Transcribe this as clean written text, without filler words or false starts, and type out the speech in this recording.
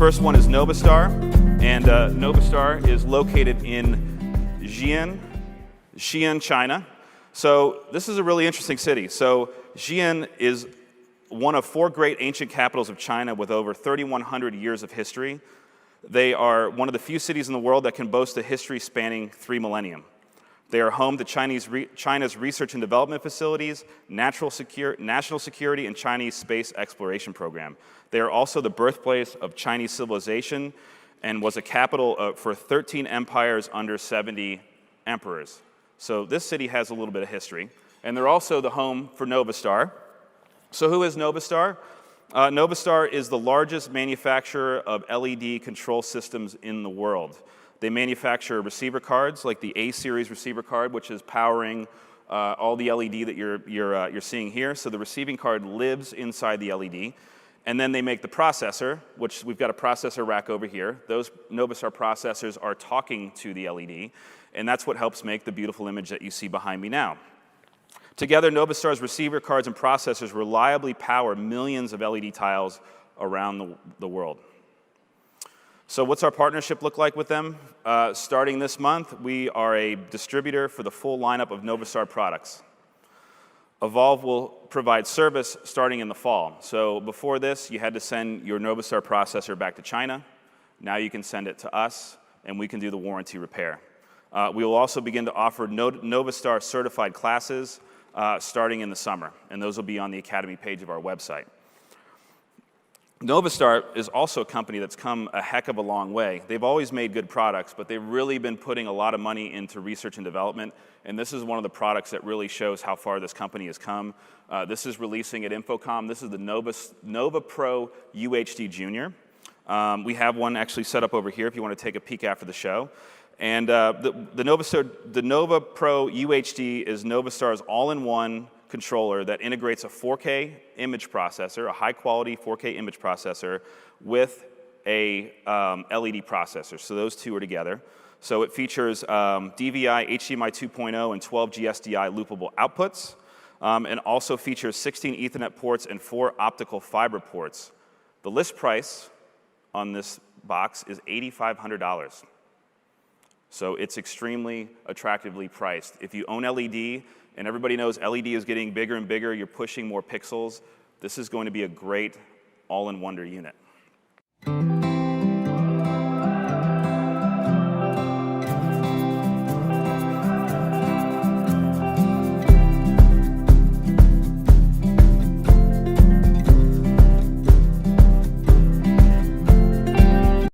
first one is NovaStar, and NovaStar is located in Xi'an, China. So this is a really interesting city. So Xi'an is one of 4 great ancient capitals of China with over 3,100 years of history. They are one of the few cities in the world that can boast a history spanning 3 millennia. They are home to China's research and development facilities, national security, and Chinese space exploration program. They are also the birthplace of Chinese civilization and was a capital for 13 empires under 70 emperors. So this city has a little bit of history. And they're also the home for NovaStar. So who is NovaStar? NovaStar is the largest manufacturer of LED control systems in the world. They manufacture receiver cards, like the A-series receiver card, which is powering all the LED that you're seeing here. So the receiving card lives inside the LED. And then they make the processor, which we've got a processor rack over here. Those NovaStar processors are talking to the LED, and that's what helps make the beautiful image that you see behind me now. Together, NovaStar's receiver cards and processors reliably power millions of LED tiles around the world. So what's our partnership look like with them? Starting this month, we are a distributor for the full lineup of NovaStar products. Evolve will provide service starting in the fall. So before this, you had to send your NovaStar processor back to China. Now you can send it to us, and we can do the warranty repair. We will also begin to offer NovaStar certified classes starting in the summer, and those will be on the Academy page of our website. NovaStar is also a company that's come a heck of a long way. They've always made good products, but they've really been putting a lot of money into research and development, and this is one of the products that really shows how far this company has come. This is releasing at Infocom. This is the NovaPro UHD Junior. We have one actually set up over here if you want to take a peek after the show. And the NovaPro UHD is NovaStar's all-in-one controller that integrates a 4K image processor, a high-quality 4K image processor, with a LED processor. So those two are together. So it features DVI, HDMI 2.0, and 12 GSDI loopable outputs, and also features 16 Ethernet ports and 4 optical fiber ports. The list price on this box is $8,500. So it's extremely attractively priced. If you own LED, and everybody knows LED is getting bigger and bigger, you're pushing more pixels, this is going to be a great all-in-wonder unit.